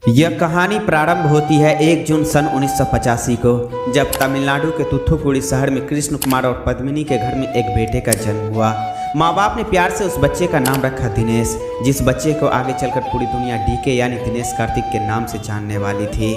यह कहानी प्रारंभ होती है 1 जून सन 1985 को, जब तमिलनाडु के तुथुकुड़ी शहर में कृष्ण कुमार और पद्मिनी के घर में एक बेटे का जन्म हुआ। माँ बाप ने प्यार से उस बच्चे का नाम रखा दिनेश, जिस बच्चे को आगे चलकर पूरी दुनिया डीके यानी दिनेश कार्तिक के नाम से जानने वाली थी।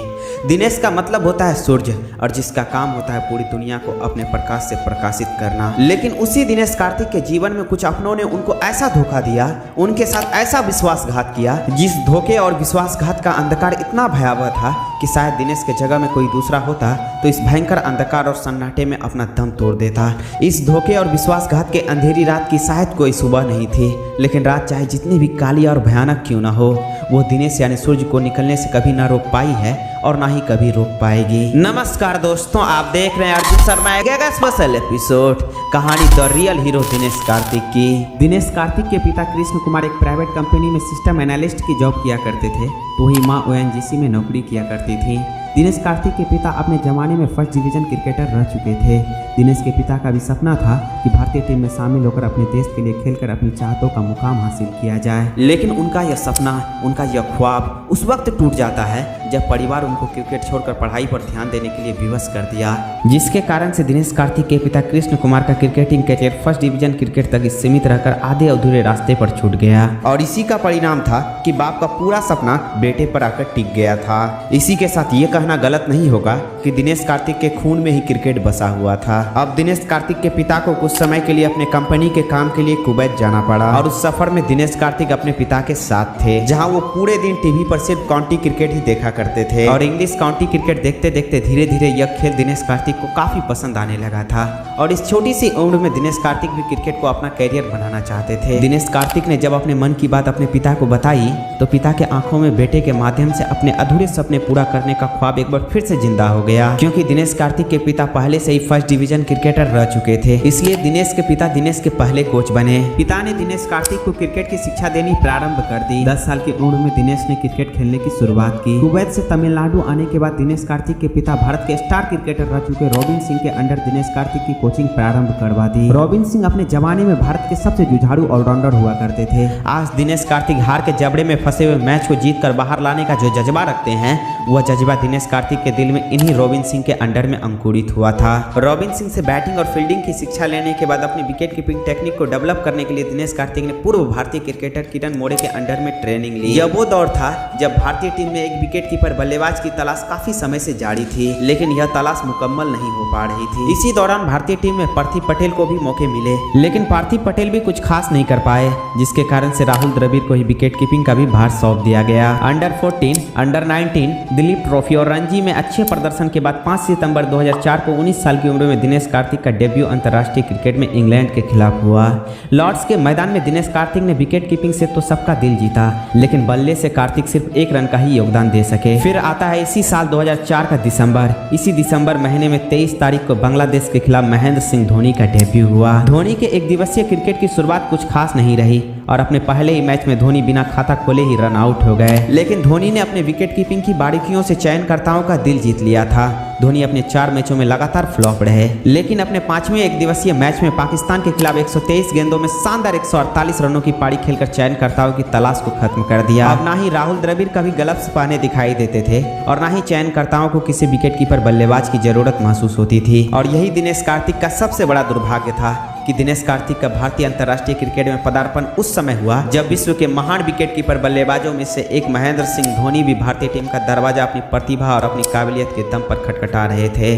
दिनेश का मतलब होता है सूर्य और जिसका काम होता है पूरी दुनिया को अपने प्रकाश से प्रकाशित करना। लेकिन उसी दिनेश कार्तिक के जीवन में कुछ अपनों ने उनको ऐसा धोखा दिया, उनके साथ ऐसा विश्वासघात किया, जिस धोखे और विश्वासघात का अंधकार इतना भयावह था कि शायद दिनेश के जगह में कोई दूसरा होता तो इस भयंकर अंधकार और सन्नाटे में अपना दम तोड़ देता। इस धोखे और विश्वासघात के अंधेरी रात की शायद कोई सुबह नहीं थी, लेकिन रात चाहे जितनी भी काली और भयानक क्यों न हो, वो दिनेश यानी सूर्य को निकलने से कभी ना रोक पाई है और ना ही कभी रोक पाएगी। नमस्कार दोस्तों, आप देख रहे हैं अर्जुन शर्मा का स्पेशल एपिसोड, कहानी the real hero Dinesh Karthik की। दिनेश कार्तिक के पिता कृष्ण कुमार एक प्राइवेट कंपनी में सिस्टम एनालिस्ट की जॉब किया करते थे, तो ही माँ ONGC में नौकरी किया करती थी। दिनेश कार्तिक के पिता अपने जमाने में फर्स्ट डिवीजन क्रिकेटर रह चुके थे। दिनेश के पिता का भी सपना था कि भारतीय टीम में शामिल होकर अपने देश के लिए खेलकर अपनी चाहतों का मुकाम हासिल किया जाए, लेकिन उनका यह सपना, उनका यह ख्वाब उस वक्त टूट जाता है जब परिवार उनको क्रिकेट छोड़कर पढ़ाई पर ध्यान देने के लिए विवश कर दिया, जिसके कारण से दिनेश कार्तिक के पिता कृष्ण कुमार का cricketing career first division cricket तक सीमित रहकर आधे अधूरे रास्ते पर छूट गया। और इसी का परिणाम था कि बाप का पूरा सपना बेटे पर आकर टिक गया था। इसी के साथ ये कहना गलत नहीं होगा कि दिनेश कार्तिक के खून में ही क्रिकेट बसा हुआ था। अब दिनेश कार्तिक के पिता को कुछ समय के लिए अपने कंपनी के काम के लिए कुवैत जाना पड़ा और उस सफर में दिनेश कार्तिक अपने पिता के साथ थे, जहां वो पूरे दिन टीवी पर सिर्फ काउंटी क्रिकेट ही देखा करते थे। और इंग्लिश काउंटी क्रिकेट देखते देखते धीरे धीरे यह खेल दिनेश कार्तिक को काफी पसंद आने लगा था और इस छोटी सी उम्र में दिनेश कार्तिक भी क्रिकेट को अपना करियर बनाना चाहते थे। दिनेश कार्तिक ने जब अपने मन की बात अपने पिता को बताई तो पिता के आंखों में बेटे के माध्यम से अपने अधूरे सपने पूरा करने का ख्वाब एक बार फिर से जिंदा हो गया, क्योंकि दिनेश कार्तिक के पिता पहले से ही फर्स्ट डिवीजन क्रिकेटर रह चुके थे। इसलिए दिनेश के पिता दिनेश के पहले कोच बने। पिता ने दिनेश कार्तिक को क्रिकेट की शिक्षा देनी प्रारंभ कर दी। 10 साल की उम्र में दिनेश ने क्रिकेट खेलने की शुरुआत की। कुवैत से तमिलनाडु आने के बाद दिनेश कार्तिक के पिता भारत के स्टार क्रिकेटर रह चुके रॉबिन सिंह के अंडर दिनेश कार्तिक की कोचिंग प्रारंभ करवा दी। रॉबिन सिंह अपने जमाने में भारत के सबसे जुझारू ऑलराउंडर हुआ करते थे। आज दिनेश कार्तिक हार के जबड़े में फंसे हुए मैच को जीत कर बाहर लाने का जो जज्बा रखते हैं, वह जज्बा दिनेश कार्तिक के दिल में इन्हीं रॉबिन सिंह के अंडर में अंकुरित हुआ था। रॉबिन सिंह से बैटिंग और फील्डिंग की शिक्षा लेने के बाद अपनी विकेट कीपिंग टेक्निक को डेवलप करने के लिए दिनेश कार्तिक ने पूर्व भारतीय क्रिकेटर किरण मोरे के अंडर में ट्रेनिंग ली। यह वो दौर था जब भारतीय टीम में एक विकेट कीपर बल्लेबाज की तलाश काफी समय से जारी थी, लेकिन यह तलाश मुकम्मल नहीं हो पा रही थी। इसी दौरान भारतीय टीम में पार्थिव पटेल को भी मौके मिले, लेकिन पार्थिव पटेल भी कुछ खास नहीं कर पाए, जिसके कारण से राहुल द्रविड़ को ही विकेट कीपिंग का भी भार सौंप दिया गया। अंडर 14, अंडर 19 दिलीप ट्रॉफी और रणजी में अच्छे प्रदर्शन के बाद 5 सितंबर 2004 को 19 साल की उम्र में दिनेश कार्तिक का डेब्यू अंतर्राष्ट्रीय क्रिकेट में इंग्लैंड के खिलाफ हुआ। लॉर्ड्स के मैदान में दिनेश कार्तिक ने विकेट कीपिंग से तो सबका दिल जीता, लेकिन बल्ले से कार्तिक सिर्फ 1 रन का ही योगदान दे सके। फिर आता है इसी साल 2004 का दिसंबर। इसी दिसंबर महीने में 23 तारीख को बांग्लादेश के खिलाफ महेंद्र सिंह धोनी का डेब्यू हुआ। धोनी के एक दिवसीय क्रिकेट की शुरुआत कुछ खास नहीं रही और अपने पहले ही मैच में धोनी बिना खाता खोले ही रन आउट हो गए, लेकिन धोनी ने अपने विकेट कीपिंग की बारीकियों से चयनकर्ताओं का दिल जीत लिया था। धोनी अपने 4 मैचों में लगातार फ्लॉप रहे, लेकिन अपने 5वें एक दिवसीय मैच में पाकिस्तान के खिलाफ 123 गेंदों में शानदार 148 रनों की पारी खेलकर चयनकर्ताओं की तलाश को खत्म कर दिया। अब ना ही राहुल द्रविड़ कभी ग्लव्स पहने दिखाई देते थे और ना ही चयनकर्ताओं को किसी विकेट कीपर बल्लेबाज की जरूरत महसूस होती थी। और यही दिनेश कार्तिक का सबसे बड़ा दुर्भाग्य था कि दिनेश कार्तिक का भारतीय अंतर्राष्ट्रीय क्रिकेट में पदार्पण उस समय हुआ जब विश्व के महान विकेट कीपर बल्लेबाजों में से एक महेंद्र सिंह धोनी भी भारतीय टीम का दरवाजा अपनी प्रतिभा और अपनी काबिलियत के दम पर खटखटा रहे थे।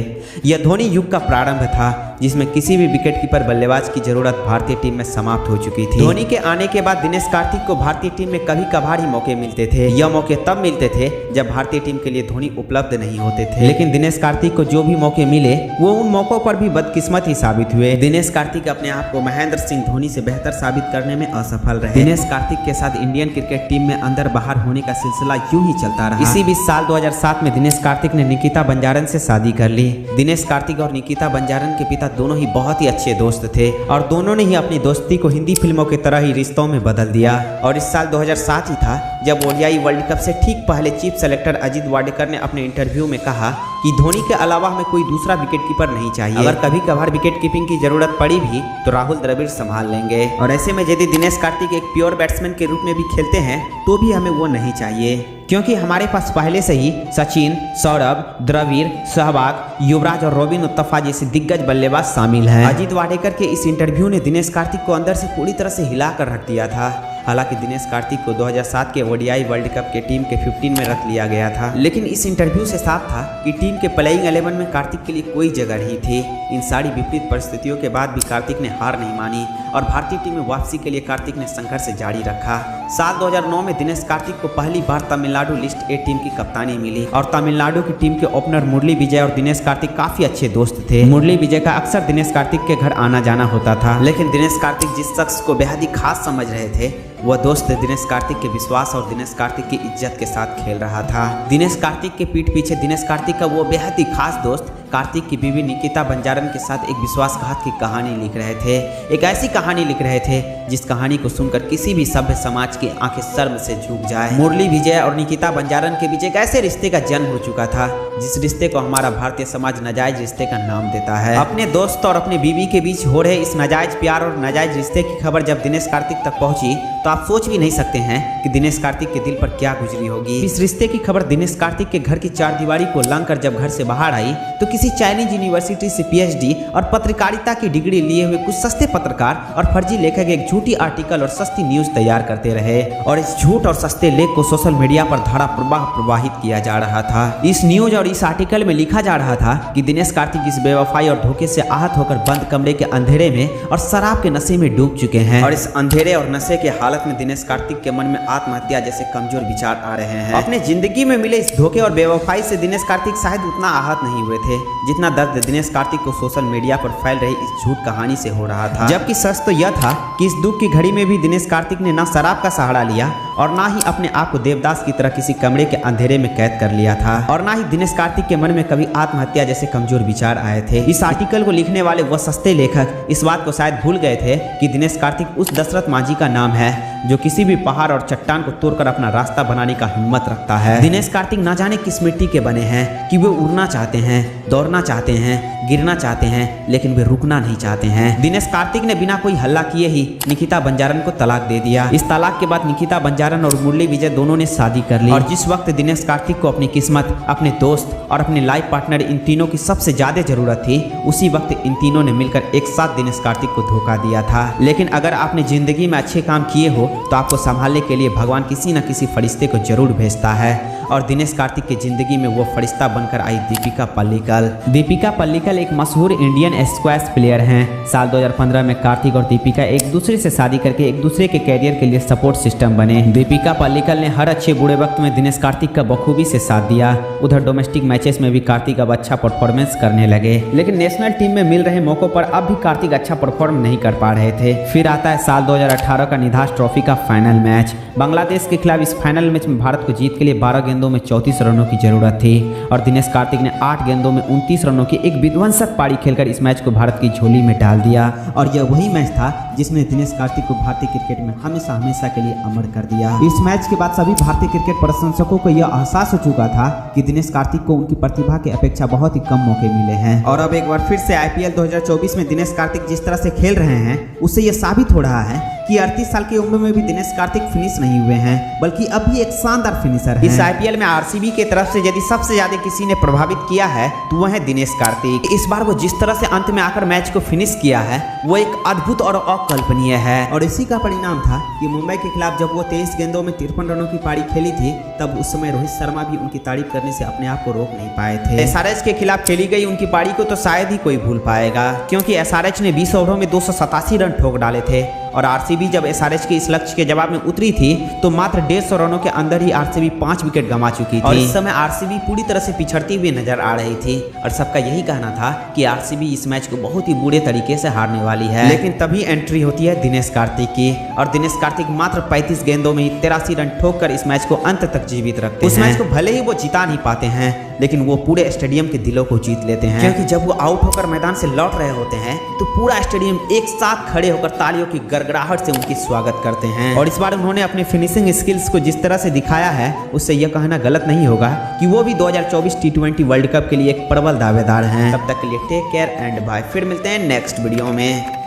यह धोनी युग का प्रारंभ था, जिसमें किसी भी विकेट कीपर बल्लेबाज की जरूरत भारतीय टीम में समाप्त हो चुकी थी। धोनी के आने के बाद दिनेश कार्तिक को भारतीय टीम में कभी कभार ही मौके मिलते थे। यह मौके तब मिलते थे जब भारतीय टीम के लिए धोनी उपलब्ध नहीं होते थे, लेकिन दिनेश कार्तिक को जो भी मौके मिले वो उन मौकों पर भी बदकिस्मत ही साबित हुए। दिनेश कार्तिक अपने आप को महेंद्र सिंह धोनी से बेहतर साबित करने में असफल रहे। दिनेश कार्तिक के साथ इंडियन क्रिकेट टीम में अंदर बाहर होने का सिलसिला यूं ही चलता रहा। इसी बीच साल 2007 में दिनेश कार्तिक ने निकिता बंजारन से शादी कर ली। दिनेश कार्तिक और निकिता बंजारन के पिता दोनों ही बहुत ही अच्छे दोस्त थे और दोनों ने ही अपनी दोस्ती को हिंदी फिल्मों की तरह ही रिश्तों में बदल दिया। और इस साल 2007 ही था जब ODI वर्ल्ड कप से ठीक पहले चीफ सेलेक्टर अजीत वाडेकर ने अपने इंटरव्यू में कहा कि धोनी के अलावा हमें कोई दूसरा विकेट कीपर नहीं चाहिए। अगर कभी कभार विकेट कीपिंग की जरूरत पड़ी भी तो राहुल द्रविड़ संभाल लेंगे। और ऐसे में यदि दिनेश कार्तिक एक प्योर बैट्समैन के रूप में भी खेलते हैं तो भी हमें वो नहीं चाहिए, क्योंकि हमारे पास पहले से ही सचिन, सौरभ, द्रविड़, सहवाग, युवराज और रॉबिन उत्तपा जैसे दिग्गज बल्लेबाज शामिल हैं। अजीत वाडेकर के इस इंटरव्यू ने दिनेश कार्तिक को अंदर से पूरी तरह से हिलाकर रख दिया था। हालांकि दिनेश कार्तिक को 2007 के ओडीआई वर्ल्ड कप के टीम के 15 में रख लिया गया था, लेकिन इस इंटरव्यू से साफ था कि टीम के प्लेइंग 11 में कार्तिक के लिए कोई जगह नहीं थी। इन सारी विपरीत परिस्थितियों के बाद भी कार्तिक ने हार नहीं मानी और भारतीय टीम में वापसी के लिए कार्तिक ने संघर्ष जारी रखा। साल 2009 में दिनेश कार्तिक को पहली बार तमिलनाडु लिस्ट ए टीम की कप्तानी मिली और तमिलनाडु की टीम के ओपनर मुरली विजय और दिनेश कार्तिक काफी अच्छे दोस्त थे। मुरली विजय का अक्सर दिनेश कार्तिक के घर आना जाना होता था, लेकिन दिनेश कार्तिक जिस शख्स को बेहद ही खास समझ रहे थे वह दोस्त दिनेश कार्तिक के विश्वास और दिनेश कार्तिक की इज्जत के साथ खेल रहा था। दिनेश कार्तिक के पीठ पीछे दिनेश कार्तिक का वो बेहद ही खास दोस्त कार्तिक की बीवी निकिता बंजारन के साथ एक विश्वासघात की कहानी लिख रहे थे। एक ऐसी कहानी लिख रहे थे जिस कहानी को सुनकर किसी भी सभ्य समाज की आंखें शर्म से झुक जाए। मुरली विजय और निकिता बंजारन के बीच एक ऐसे रिश्ते का जन्म हो चुका था जिस रिश्ते को हमारा भारतीय समाज नाजायज रिश्ते का नाम देता है। अपने दोस्त और अपनी बीवी के बीच हो रहे इस नाजायज प्यार और नाजायज रिश्ते की खबर जब दिनेश कार्तिक तक पहुंची तो आप सोच भी नहीं सकते हैं कि दिनेश कार्तिक के दिल पर क्या गुजरी होगी। इस रिश्ते की खबर दिनेश कार्तिक के घर की चारदीवारी को लांघकर जब घर से बाहर आई तो किसी चाइनीज यूनिवर्सिटी से पीएचडी और पत्रकारिता की डिग्री लिए हुए कुछ सस्ते पत्रकार और फर्जी लेखक एक झूठी आर्टिकल और सस्ती न्यूज तैयार करते रहे और इस झूठ और सस्ते लेख को सोशल मीडिया पर धारा प्रवाह प्रवाहित किया जा रहा था। इस न्यूज और इस आर्टिकल में लिखा जा रहा था कि दिनेश कार्तिक इस बेवफाई और धोखे से आहत होकर बंद कमरे के अंधेरे में और शराब के नशे में डूब चुके हैं और इस अंधेरे और नशे के हालत में दिनेश कार्तिक के मन में आत्महत्या जैसे कमजोर विचार आ रहे हैं। अपने जिंदगी में मिले इस धोखे और बेवफाई से दिनेश कार्तिक शायद उतना आहत नहीं हुए थे जितना दर्द दिनेश कार्तिक को सोशल मीडिया पर फैल रही इस झूठ कहानी से हो रहा था। जबकि सच तो यह था कि इस दुख की घड़ी में भी दिनेश कार्तिक ने न शराब का सहारा लिया और ना ही अपने आप को देवदास की तरह किसी कमरे के अंधेरे में कैद कर लिया था और ना ही दिनेश कार्तिक के मन में कभी आत्महत्या जैसे कमजोर विचार आए थे। इस आर्टिकल को लिखने वाले वह सस्ते लेखक इस बात को शायद भूल गए थे कि दिनेश कार्तिक उस दशरथ मांझी का नाम है जो किसी भी पहाड़ और चट्टान को तोड़कर अपना रास्ता बनाने का हिम्मत रखता है। दिनेश कार्तिक ना जाने किस मिट्टी के बने हैं कि वे उड़ना चाहते हैं, दौड़ना चाहते हैं, गिरना चाहते हैं, लेकिन वे रुकना नहीं चाहते हैं। दिनेश कार्तिक ने बिना कोई हल्ला किए ही निकिता बंजारन को तलाक दे दिया। इस तलाक के बाद निकिता बंजारन और मुरली विजय दोनों ने शादी कर ली और जिस वक्त दिनेश कार्तिक को अपनी किस्मत, अपने दोस्त और अपने लाइफ पार्टनर इन तीनों की सबसे ज्यादा जरूरत थी, उसी वक्त इन तीनों ने मिलकर एक साथ दिनेश कार्तिक को धोखा दिया था। लेकिन अगर आपने जिंदगी में अच्छे काम किए हो तो आपको संभालने के लिए भगवान किसी न किसी फरिश्ते को जरूर भेजता है और दिनेश कार्तिक की जिंदगी में वो फरिश्ता बनकर आई दीपिका पल्लिकल। दीपिका पल्लिकल एक मशहूर इंडियन स्क्वैश प्लेयर हैं। साल 2015 में कार्तिक और दीपिका एक दूसरे से शादी करके एक दूसरे के कैरियर के लिए सपोर्ट सिस्टम बने। दीपिका पल्लिकल ने हर अच्छे बुरे वक्त में दिनेश कार्तिक का बखूबी से साथ दिया। उधर डोमेस्टिक मैचेस में भी कार्तिक अब अच्छा परफॉर्मेंस करने लगे, लेकिन नेशनल टीम में मिल रहे मौकों पर अब भी कार्तिक अच्छा परफॉर्म नहीं कर पा रहे थे। फिर आता है साल 2018 का निधास ट्रॉफी का फाइनल मैच। बांग्लादेश के खिलाफ इस फाइनल मैच में भारत को जीत के लिए 12 गेंदों में 34 रनों की जरूरत थी और दिनेश कार्तिक ने 8 गेंदों में 29 रनों की एक विध्वंसक पारी खेलकर इस मैच को भारत की झोली में डाल दिया और यह वही मैच था जिसने दिनेश कार्तिक को भारतीय क्रिकेट में हमेशा हमेशा के लिए अमर कर दिया। इस मैच के बाद सभी भारतीय क्रिकेट प्रशंसकों को यह एहसास हो चुका था कि दिनेश कार्तिक को उनकी प्रतिभा की अपेक्षा बहुत ही कम मौके मिले हैं और अब एक बार फिर से IPL 2024 में दिनेश कार्तिक जिस तरह से खेल रहे हैं उससे यह साबित हो रहा है कि 38 साल की उम्र में भी दिनेश कार्तिक फिनिश नहीं हुए हैं, बल्कि अब भी एक शानदार फिनिशर हैं। इस IPL में RCB की तरफ से यदि सबसे ज्यादा किसी ने प्रभावित किया है तो वह है दिनेश कार्तिक। इस बार वो जिस तरह से अंत में आकर मैच को फिनिश किया है वो एक अद्भुत और अकल्पनीय है और इसी का परिणाम था कि मुंबई के खिलाफ जब वो 23 गेंदों में 53 रनों की पारी खेली थी तब उस समय रोहित शर्मा भी उनकी तारीफ करने से अपने आप को रोक नहीं पाए थे। SRH के खिलाफ खेली गई उनकी पारी को तो शायद ही कोई भूल पाएगा, क्योंकि SRH ने 20 ओवरों में 287 रन ठोक डाले थे और RCB जब SRH के इस लक्ष्य के जवाब में उतरी थी तो मात्र 150 रनों के अंदर ही RCB 5 विकेट गंवा चुकी थी और इस समय RCB पूरी तरह से पिछड़ती हुई नजर आ रही थी और सबका यही कहना था कि RCB इस मैच को बहुत ही बुरे तरीके से हारने वाली है। लेकिन तभी एंट्री होती है दिनेश कार्तिक की और दिनेश कार्तिक मात्र 35 गेंदों में 83 रन ठोक कर इस मैच को अंत तक जीवित रखते हैं। उस मैच को भले ही वो जिता नहीं पाते हैं लेकिन वो पूरे स्टेडियम के दिलों को जीत लेते हैं, क्योंकि जब वो आउट होकर मैदान से लौट रहे होते हैं तो पूरा स्टेडियम एक साथ खड़े होकर तालियों की गड़गड़ाहट से उनकी स्वागत करते हैं। और इस बार उन्होंने अपने फिनिशिंग स्किल्स को जिस तरह से दिखाया है उससे यह कहना गलत नहीं होगा कि वो भी 2024 T20 वर्ल्ड कप के लिए एक प्रबल दावेदार हैं। तब तक के लिए टेक केयर एंड बाय। फिर मिलते हैं नेक्स्ट वीडियो में।